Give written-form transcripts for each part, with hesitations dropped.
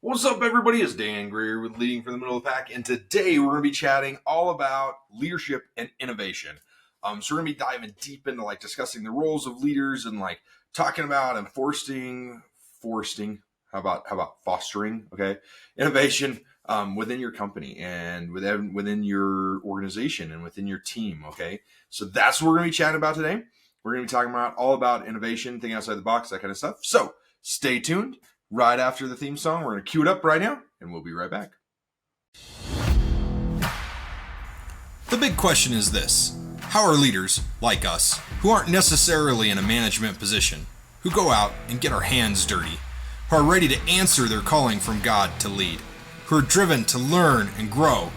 What's up, everybody? It's Dan Greer with Leading from the Middle of the Pack, and today we're going to be chatting all about leadership and innovation. So we're going to be diving deep into discussing the roles of leaders and talking about enforcing, how about fostering, okay, innovation within your company and within your organization and within your team, okay. So that's what we're going to be chatting about today. We're going to be talking about all about innovation, thinking outside the box, that kind of stuff. So stay tuned. Right after the theme song, we're going to cue it up right now, and we'll be right back. The big question is this: how are leaders like us, who aren't necessarily in a management position, who go out and get our hands dirty, who are ready to answer their calling from God to lead, who are driven to learn and grow,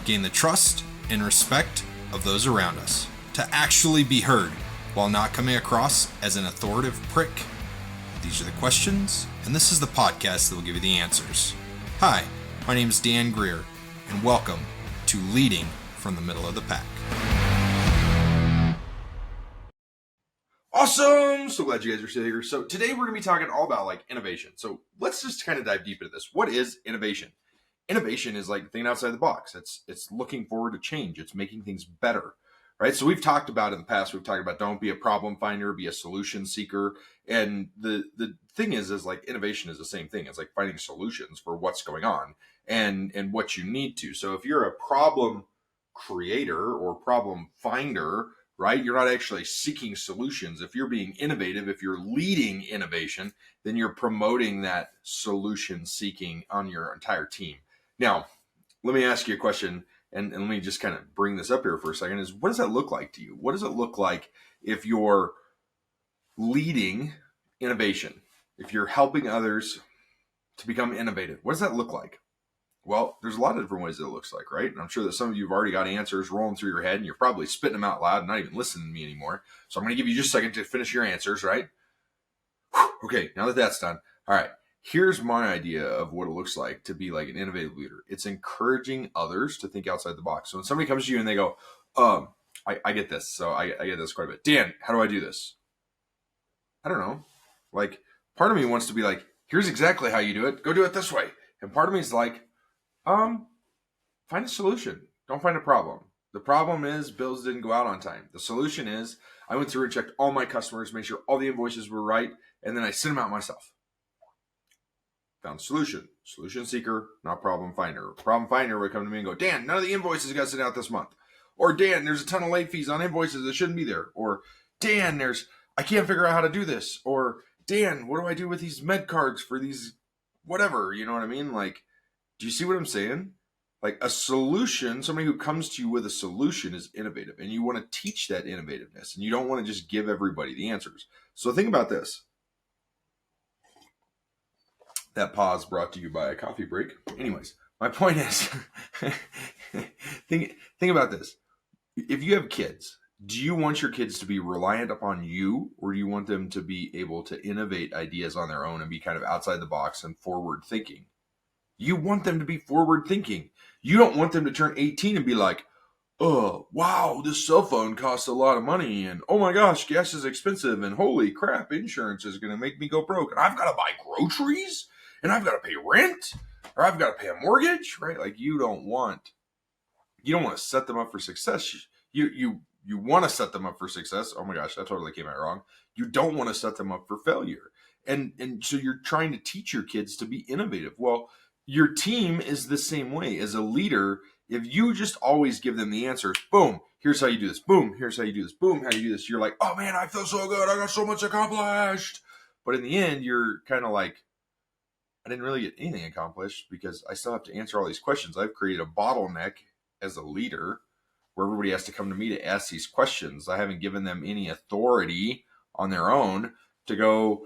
gain the trust and respect of those around us, to actually be heard while not coming across as an authoritative prick? These are the questions, and this is the podcast that will give you the answers. Hi, my name is Dan Greer, and welcome to Leading from the Middle of the Pack. Awesome! So glad you guys are still here. So today we're going to be talking all about innovation. So let's just kind of dive deep into this. What is innovation? Innovation is thinking outside the box. It's looking forward to change. It's making things better. Right. So we've talked about in the past, we've talked about don't be a problem finder, be a solution seeker. And the thing is innovation is the same thing. It's finding solutions for what's going on and what you need to. So if you're a problem creator or problem finder, right, you're not actually seeking solutions. If you're being innovative, if you're leading innovation, then you're promoting that solution seeking on your entire team. Now, let me ask you a question. And let me just kind of bring this up here for a second, is what does that look like to you? What does it look like if you're leading innovation? If you're helping others to become innovative, what does that look like? Well, there's a lot of different ways that it looks like, right? And I'm sure that some of you have already got answers rolling through your head, and you're probably spitting them out loud and not even listening to me anymore. So I'm going to give you just a second to finish your answers, right? Okay, now that that's done, all right. Here's my idea of what it looks like to be an innovative leader. It's encouraging others to think outside the box. So when somebody comes to you and they go, I get this. So I get this quite a bit. Dan, how do I do this? I don't know. Part of me wants to be here's exactly how you do it. Go do it this way. And part of me is find a solution. Don't find a problem. The problem is bills didn't go out on time. The solution is I went through and checked all my customers, made sure all the invoices were right, and then I sent them out myself. Found solution. Solution seeker, not problem finder. Problem finder would come to me and go, Dan, none of the invoices got sent out this month. Or Dan, there's a ton of late fees on invoices that shouldn't be there. Or Dan, I can't figure out how to do this. Or Dan, what do I do with these med cards for these whatever? You know what I mean? Do you see what I'm saying? A solution, somebody who comes to you with a solution is innovative. And you want to teach that innovativeness. And you don't want to just give everybody the answers. So think about this. That pause brought to you by a coffee break. Anyways, my point is, think about this. If you have kids, do you want your kids to be reliant upon you, or do you want them to be able to innovate ideas on their own and be kind of outside the box and forward thinking? You want them to be forward thinking. You don't want them to turn 18 and be like, oh, wow, this cell phone costs a lot of money, and oh my gosh, gas is expensive, and holy crap, insurance is going to make me go broke, and I've got to buy groceries? And I've got to pay rent, or I've got to pay a mortgage, right? You don't want to set them up for success. You want to set them up for success. Oh my gosh, that totally came out wrong. You don't want to set them up for failure. And so you're trying to teach your kids to be innovative. Well, your team is the same way. As a leader, if you just always give them the answers, boom, here's how you do this. Boom, here's how you do this. Boom, how you do this. You're like, oh man, I feel so good. I got so much accomplished. But in the end, you're kind of I didn't really get anything accomplished because I still have to answer all these questions. I've created a bottleneck as a leader where everybody has to come to me to ask these questions. I haven't given them any authority on their own to go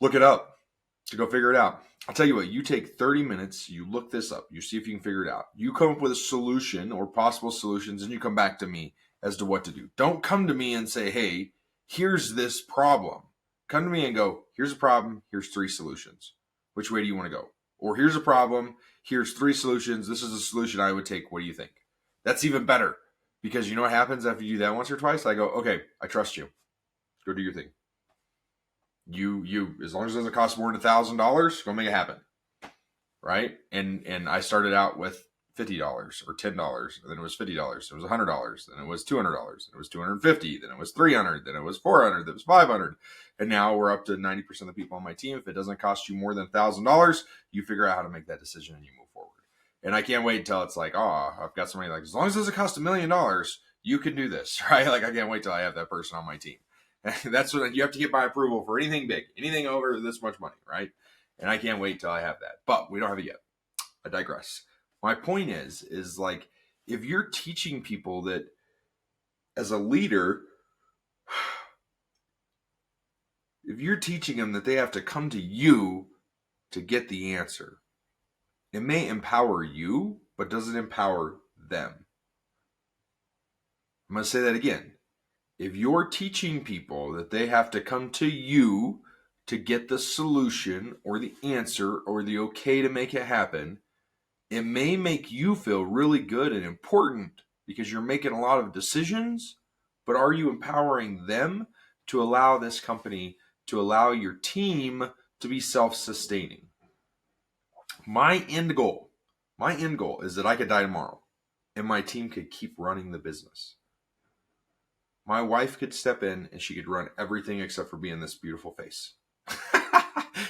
look it up, to go figure it out. I'll tell you what, you take 30 minutes, you look this up, you see if you can figure it out. You come up with a solution or possible solutions, and you come back to me as to what to do. Don't come to me and say, hey, here's this problem. Come to me and go, here's a problem, here's 3 solutions. Which way do you want to go? Or here's a problem, here's 3 solutions, this is a solution I would take, what do you think? That's even better, because you know what happens after you do that once or twice? I go, okay, I trust you. Go do your thing. You, as long as it doesn't cost more than $1,000, go make it happen. right? And I started out with $50 or $10, and then it was $50, then it was $100, then it was $200, then it was $250, then it was $300, then it was $400, then it was $500, and now we're up to 90% of the people on my team. If it doesn't cost you more than $1,000, you figure out how to make that decision and you move forward. And I can't wait until it's like, oh, I've got somebody like, as long as it doesn't cost $1 million, you can do this, right? Like I can't wait till I have that person on my team. That's what you have to get my approval for anything big, anything over this much money, right? And I can't wait till I have that. But we don't have it yet. I digress. My point is like, if you're teaching people that as a leader, if you're teaching them that they have to come to you to get the answer, it may empower you, but does it empower them? I'm going to say that again. If you're teaching people that they have to come to you to get the solution or the answer or the okay to make it happen, it may make you feel really good and important because you're making a lot of decisions, but are you empowering them to allow this company, to allow your team to be self-sustaining? My end goal is that I could die tomorrow and my team could keep running the business. My wife could step in and she could run everything except for being this beautiful face.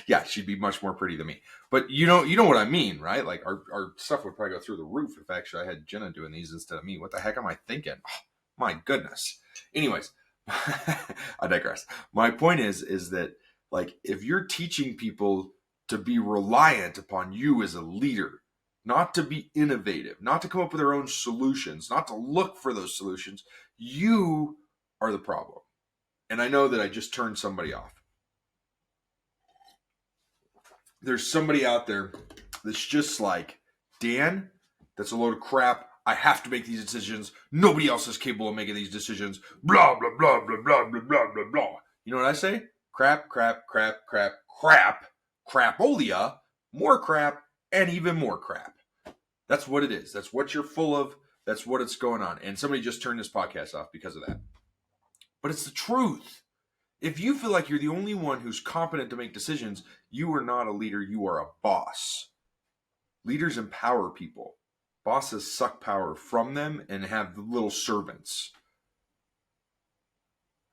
Yeah, she'd be much more pretty than me. But you know what I mean, right? Like our stuff would probably go through the roof if actually I had Jenna doing these instead of me. What the heck am I thinking? Oh, my goodness. Anyways, I digress. My point is that like if you're teaching people to be reliant upon you as a leader, not to be innovative, not to come up with their own solutions, not to look for those solutions, you are the problem. And I know that I just turned somebody off. There's somebody out there that's just like, Dan, that's a load of crap. I have to make these decisions. Nobody else is capable of making these decisions. Blah, blah, blah, blah, blah, blah, blah, blah, blah. You know what I say? Crap, crap, crap, crap, crap, crapolia, more crap, and even more crap. That's what it is. That's what you're full of. That's what it's going on. And somebody just turned this podcast off because of that. But it's the truth. If you feel like you're the only one who's competent to make decisions, you are not a leader, you are a boss. Leaders empower people. Bosses suck power from them and have little servants.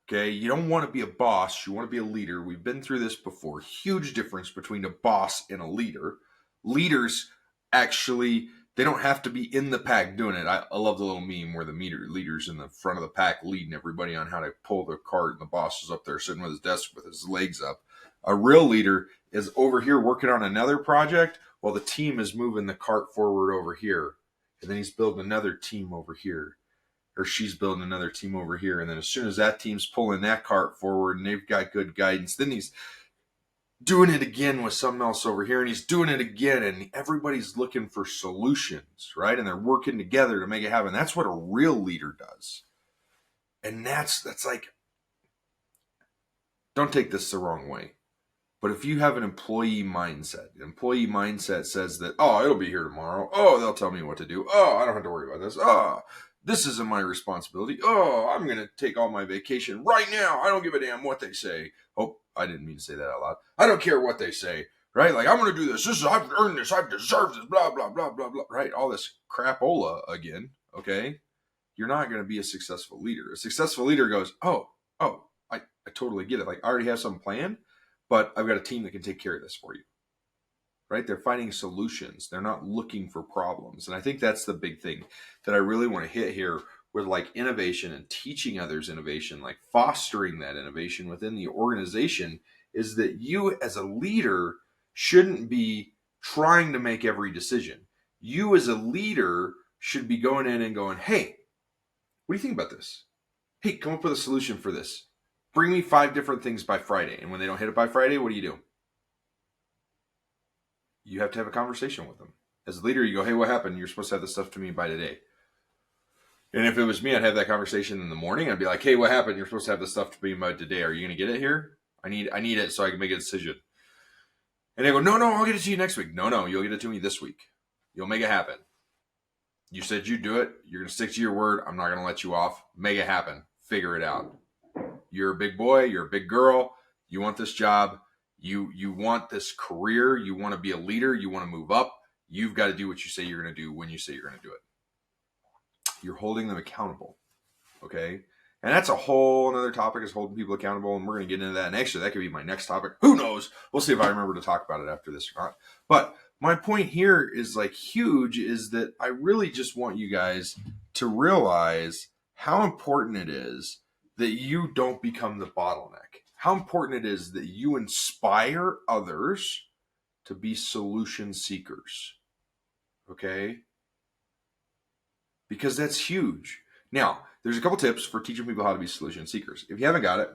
Okay, you don't want to be a boss, you want to be a leader. We've been through this before. Huge difference between a boss and a leader. Leaders actually, they don't have to be in the pack doing it. I love the little meme where the leader's in the front of the pack leading everybody on how to pull the cart and the boss is up there sitting with his desk with his legs up. A real leader is over here working on another project while the team is moving the cart forward over here. And then he's building another team over here. Or she's building another team over here. And then as soon as that team's pulling that cart forward and they've got good guidance, then he's doing it again with something else over here, and he's doing it again, and everybody's looking for solutions, right? And they're working together to make it happen. That's what a real leader does. And that's like, don't take this the wrong way, but if you have an employee mindset says that, oh, it'll be here tomorrow. Oh, they'll tell me what to do. Oh, I don't have to worry about this. Oh, this isn't my responsibility. Oh, I'm going to take all my vacation right now. I don't give a damn what they say. Oh, I didn't mean to say that out loud. I don't care what they say, right? Like, I'm going to do this. I've earned this. I've deserved this, blah, blah, blah, blah, blah, right? All this crapola again, okay? You're not going to be a successful leader. A successful leader goes, I totally get it. Like, I already have some plan, but I've got a team that can take care of this for you, right? They're finding solutions. They're not looking for problems. And I think that's the big thing that I really want to hit here with like innovation and teaching others innovation, like fostering that innovation within the organization, is that you as a leader shouldn't be trying to make every decision. You as a leader should be going in and going, hey, what do you think about this? Hey, come up with a solution for this. Bring me 5 different things by Friday. And when they don't hit it by Friday, what do? You have to have a conversation with them. As a leader, you go, hey, what happened? You're supposed to have this stuff to me by today. And if it was me, I'd have that conversation in the morning. I'd be like, hey, what happened? You're supposed to have this stuff to me by today. Are you going to get it here? I need it so I can make a decision. And they go, no, I'll get it to you next week. No, you'll get it to me this week. You'll make it happen. You said you'd do it. You're going to stick to your word. I'm not going to let you off. Make it happen. Figure it out. You're a big boy. You're a big girl. You want this job. You want this career, you want to be a leader, you want to move up, you've got to do what you say you're going to do when you say you're going to do it. You're holding them accountable. Okay. And that's a whole other topic, is holding people accountable. And we're going to get into that. And actually, that could be my next topic. Who knows? We'll see if I remember to talk about it after this or not. But my point here is like huge, is that I really just want you guys to realize how important it is that you don't become the bottleneck. How important it is that you inspire others to be solution seekers. Okay? Because that's huge. Now, there's a couple tips for teaching people how to be solution seekers. If you haven't got it,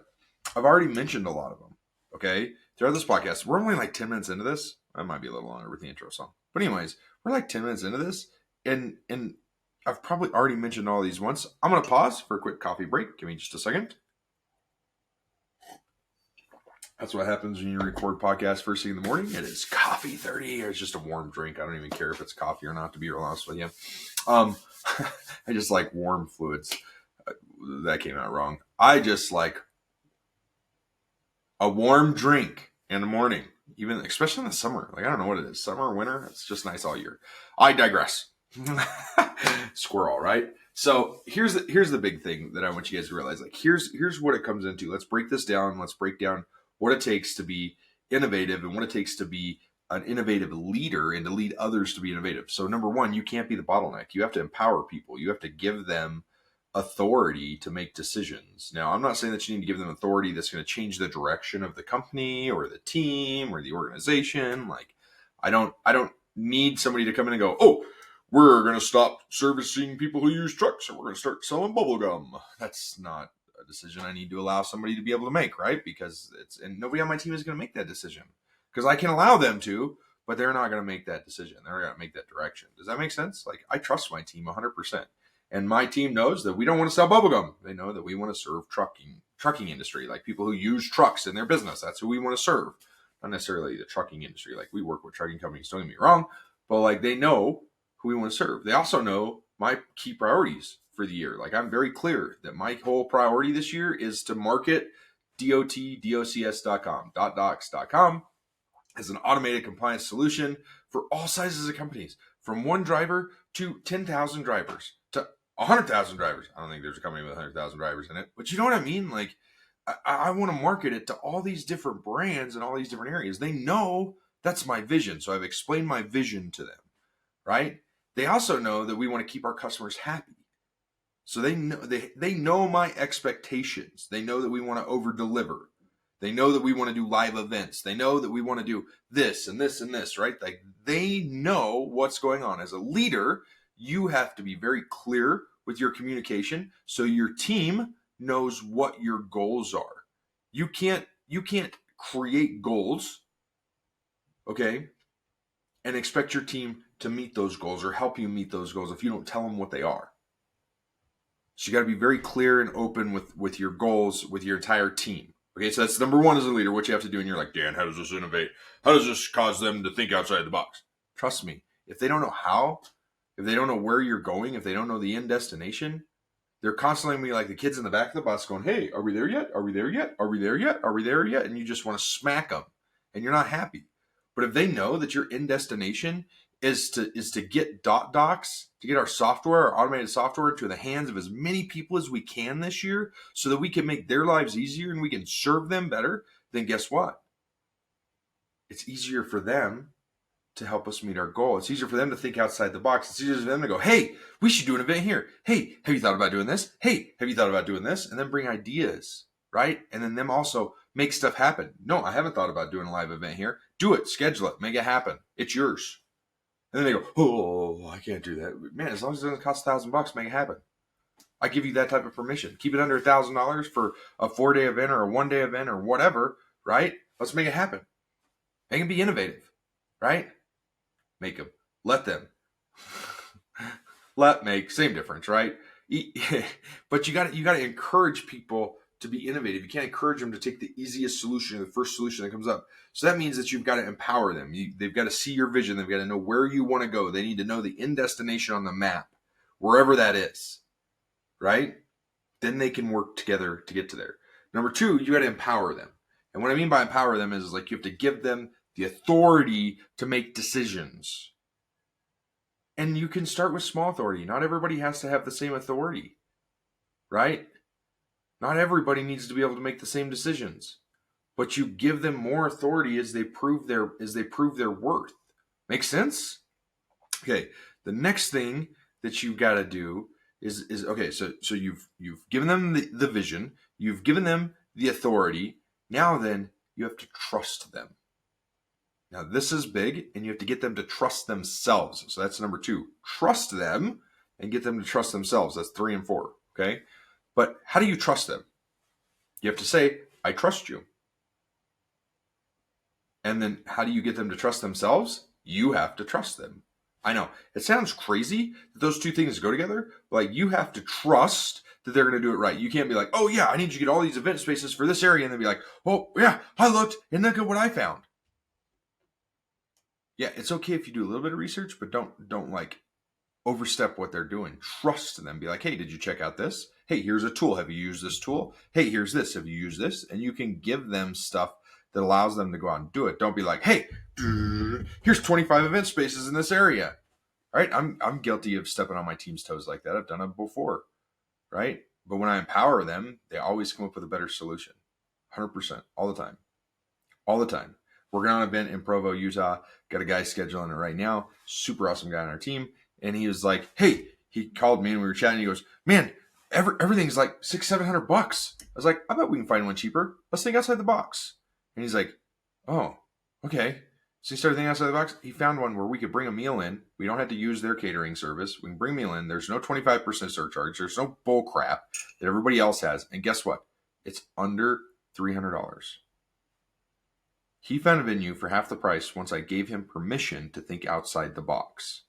I've already mentioned a lot of them. Okay? Throughout this podcast, we're only like 10 minutes into this. That might be a little longer with the intro song. But anyways, we're like 10 minutes into this. And I've probably already mentioned all these once. I'm going to pause for a quick coffee break. Give me just a second. That's what happens when you record podcasts first thing in the morning. It is coffee 30. It's just a warm drink. I don't even care if it's coffee or not, to be real honest with you. I just like warm fluids. That came out wrong. I just like a warm drink in the morning, even especially in the summer. Like, I don't know what it is, summer or winter. It's just nice all year. I digress. Squirrel, right? So here's the big thing that I want you guys to realize. Like, here's what it comes into. Let's break this down. Let's break down what it takes to be innovative and what it takes to be an innovative leader and to lead others to be innovative. So number one, you can't be the bottleneck. You have to empower people. You have to give them authority to make decisions. Now, I'm not saying that you need to give them authority that's going to change the direction of the company or the team or the organization. Like, I don't need somebody to come in and go, oh, we're going to stop servicing people who use trucks and we're going to start selling bubble gum. That's not a decision I need to allow somebody to be able to make, right? Because and nobody on my team is going to make that decision, because I can allow them to, but they're not going to make that decision. They're going to make that direction. Does that make sense? Like, I trust my team 100%. And my team knows that we don't want to sell bubblegum. They know that we want to serve trucking industry, like people who use trucks in their business. That's who we want to serve. Not necessarily the trucking industry. Like, we work with trucking companies, don't get me wrong, but like, they know who we want to serve. They also know my key priorities for the year. Like, I'm very clear that my whole priority this year is to market docs.com as an automated compliance solution for all sizes of companies, from one driver to 10,000 drivers to 100,000 drivers. I don't think there's a company with 100,000 drivers in it, but you know what I mean? Like, I want to market it to all these different brands and all these different areas. They know that's my vision. So I've explained my vision to them, right? They also know that we want to keep our customers happy. So they know my expectations. They know that we want to over deliver. They know that we want to do live events. They know that we want to do this and this and this, right? Like, they know what's going on. As a leader, you have to be very clear with your communication so your team knows what your goals are. You can't create goals, okay, and expect your team to meet those goals or help you meet those goals if you don't tell them what they are. So you got to be very clear and open with your goals with your entire team. Okay, so that's number one as a leader, what you have to do. And you're like, Dan, how does this innovate? How does this cause them to think outside the box? Trust me, if they don't know how, if they don't know where you're going, if they don't know the end destination, they're constantly going to be like the kids in the back of the bus going, hey, are we there yet? Are we there yet? Are we there yet? Are we there yet? And you just want to smack them and you're not happy. But if they know that your end destination is to get docs, to get our software, our automated software, into the hands of as many people as we can this year so that we can make their lives easier and we can serve them better, then guess what? It's easier for them to help us meet our goal. It's easier for them to think outside the box. It's easier for them to go, hey, we should do an event here. Hey, have you thought about doing this? Hey, have you thought about doing this? And then bring ideas, right? And then them also make stuff happen. No, I haven't thought about doing a live event here. Do it, schedule it, make it happen. It's yours. And then they go, oh, I can't do that. Man, as long as it doesn't cost $1,000, make it happen. I give you that type of permission. Keep it under $1,000 for a 4-day event or a 1-day event or whatever, right? Let's make it happen. Make them be innovative, right? Make them. Let them. Make. Same difference, right? But you got to encourage people to be innovative. You can't encourage them to take the easiest solution or the first solution that comes up. So that means that you've got to empower them. They've got to see your vision. They've got to know where you want to go. They need to know the end destination on the map, wherever that is, right? Then they can work together to get to there. Number two, you got to empower them. And what I mean by empower them is like you have to give them the authority to make decisions. And you can start with small authority. Not everybody has to have the same authority, right? Not everybody needs to be able to make the same decisions, but you give them more authority as they prove their worth. Make sense? Okay. The next thing that you've got to do is okay. So you've given them the vision, you've given them the authority. Now then, you have to trust them. Now this is big, and you have to get them to trust themselves. So that's number 2. Trust them and get them to trust themselves. That's 3 and 4. Okay. But how do you trust them? You have to say, I trust you. And then how do you get them to trust themselves? You have to trust them. I know it sounds crazy that those two things go together. Like you have to trust that they're going to do it right. You can't be like, oh yeah, I need you to get all these event spaces for this area. And then be like, oh yeah, I looked and look at what I found. Yeah, it's okay if you do a little bit of research, but don't like overstep what they're doing. Trust them. Be like, hey, did you check out this? Hey, here's a tool. Have you used this tool? Hey, here's this. Have you used this? And you can give them stuff that allows them to go out and do it. Don't be like, hey, here's 25 event spaces in this area. Right? I'm guilty of stepping on my team's toes like that. I've done it before. Right? But when I empower them, they always come up with a better solution. 100%. All the time. All the time. Working on an event in Provo, Utah. Got a guy scheduling it right now. Super awesome guy on our team. And he was like, hey, he called me and we were chatting. He goes, man, everything's like $600-700. I was like, I bet we can find one cheaper. Let's think outside the box. And he's like, oh, okay. So he started thinking outside the box. He found one where we could bring a meal in. We don't have to use their catering service. We can bring a meal in. There's no 25% surcharge. There's no bull crap that everybody else has. And guess what? It's under $300. He found a venue for half the price once I gave him permission to think outside the box.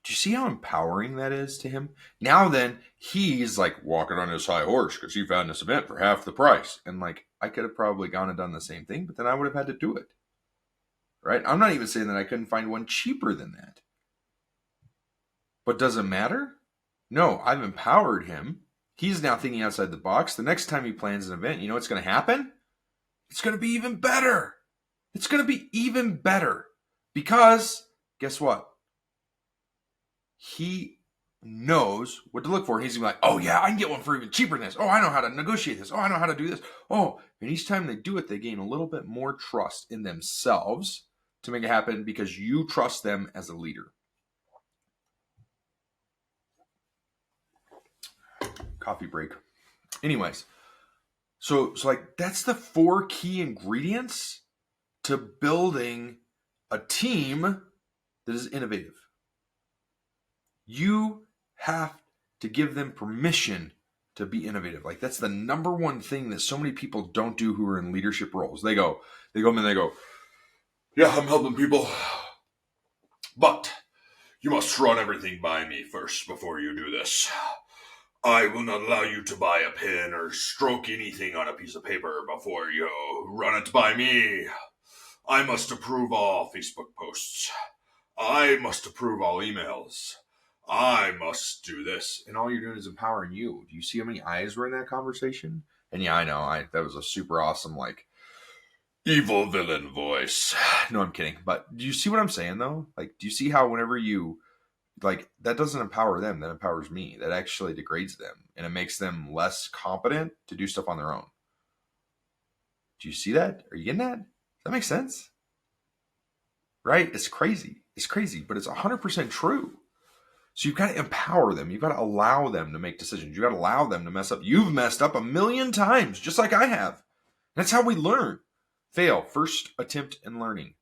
Do you see how empowering that is to him? Now then, he's like walking on his high horse because he found this event for half the price. And like, I could have probably gone and done the same thing, but then I would have had to do it. Right? I'm not even saying that I couldn't find one cheaper than that. But does it matter? No, I've empowered him. He's now thinking outside the box. The next time he plans an event, you know what's going to happen? It's going to be even better. It's going to be even better. Because, guess what? He knows what to look for. He's going to be like, oh yeah, I can get one for even cheaper than this. Oh, I know how to negotiate this. Oh, I know how to do this. Oh, and each time they do it, they gain a little bit more trust in themselves to make it happen because you trust them as a leader. Coffee break. Anyways, so like that's the 4 key ingredients to building a team that is innovative. You have to give them permission to be innovative. Like that's the number one thing that so many people don't do who are in leadership roles. They go, yeah, I'm helping people, but you must run everything by me first before you do this. I will not allow you to buy a pen or stroke anything on a piece of paper before you run it by me. I must approve all Facebook posts. I must approve all emails. I must do this. And all you're doing is empowering you. Do you see how many eyes were in that conversation? And yeah, I know. That was a super awesome, like, evil villain voice. No, I'm kidding. But do you see what I'm saying, though? Like, do you see how whenever you, like, that doesn't empower them. That empowers me. That actually degrades them. And it makes them less competent to do stuff on their own. Do you see that? Are you getting that? Does that make sense? Right? It's crazy. It's crazy, but it's 100% true. So you've got to empower them. You've got to allow them to make decisions. You've got to allow them to mess up. You've messed up 1,000,000 times, just like I have. That's how we learn. Fail. First attempt in learning.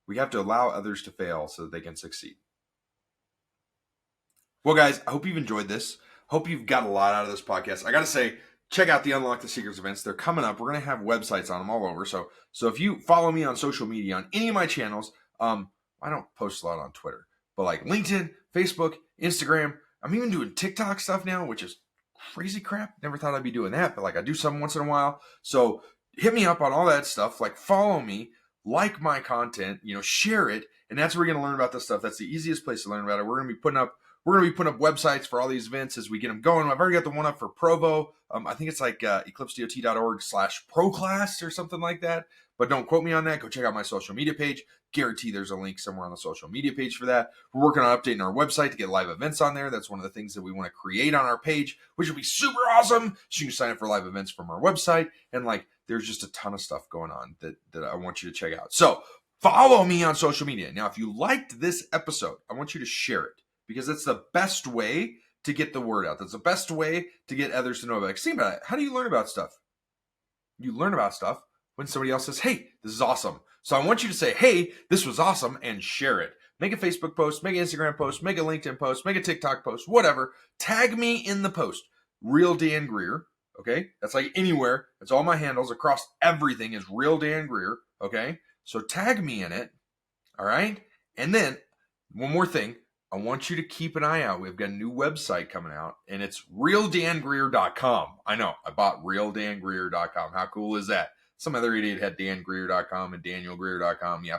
We have to allow others to fail so that they can succeed. Well, guys, I hope you've enjoyed this. Hope you've got a lot out of this podcast. I got to say, check out the Unlock the Secrets events. They're coming up. We're going to have websites on them all over. So if you follow me on social media, on any of my channels, I don't post a lot on Twitter, but like LinkedIn, Facebook, Instagram. I'm even doing TikTok stuff now, which is crazy crap. Never thought I'd be doing that, but like I do some once in a while. So hit me up on all that stuff. Like follow me, like my content, share it. And that's where you're going to learn about this stuff. That's the easiest place to learn about it. We're going to be putting up we're going to be putting up websites for all these events as we get them going. I've already got the one up for Provo. I think it's like eclipsedot.org/proclass or something like that. But don't quote me on that. Go check out my social media page. Guarantee there's a link somewhere on the social media page for that. We're working on updating our website to get live events on there. That's one of the things that we want to create on our page, which will be super awesome. So you can sign up for live events from our website. And like, there's just a ton of stuff going on that I want you to check out. So follow me on social media. Now, if you liked this episode, I want you to share it because that's the best way to get the word out. That's the best way to get others to know about it. Think about it. How do you learn about stuff? You learn about stuff when somebody else says, hey, this is awesome. So I want you to say, hey, this was awesome, and share it. Make a Facebook post, make an Instagram post, make a LinkedIn post, make a TikTok post, whatever. Tag me in the post. Real Dan Greer, okay? That's like anywhere. That's all my handles across everything is Real Dan Greer, okay? So tag me in it, all right? And then one more thing. I want you to keep an eye out. We've got a new website coming out, and it's realdangreer.com. I know. I bought realdangreer.com. How cool is that? Some other idiot had dangreer.com and danielgreer.com. Yeah,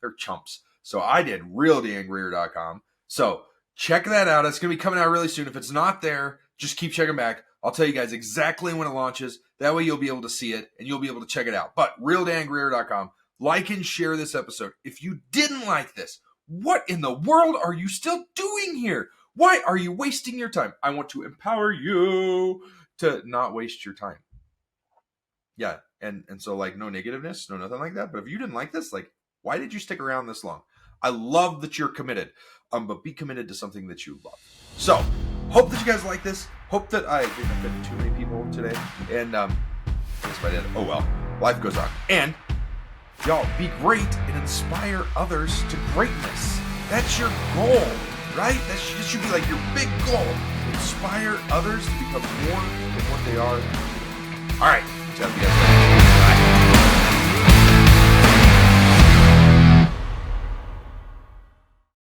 they're chumps. So I did realdangreer.com. So check that out. It's going to be coming out really soon. If it's not there, just keep checking back. I'll tell you guys exactly when it launches. That way you'll be able to see it, and you'll be able to check it out. But realdangreer.com. Like and share this episode. If you didn't like this, what in the world are you still doing here? Why are you wasting your time? I want to empower you to not waste your time. Yeah, and so like no negativeness, no nothing like that. But if you didn't like this, like why did you stick around this long? I love that you're committed, but be committed to something that you love. So hope that you guys like this. Hope that I didn't offend too many people today. And I guess if I did, oh well, life goes on. And y'all, be great and inspire others to greatness. That's your goal, right? That should be like your big goal. Inspire others to become more than what they are. All right. Ciao, guys.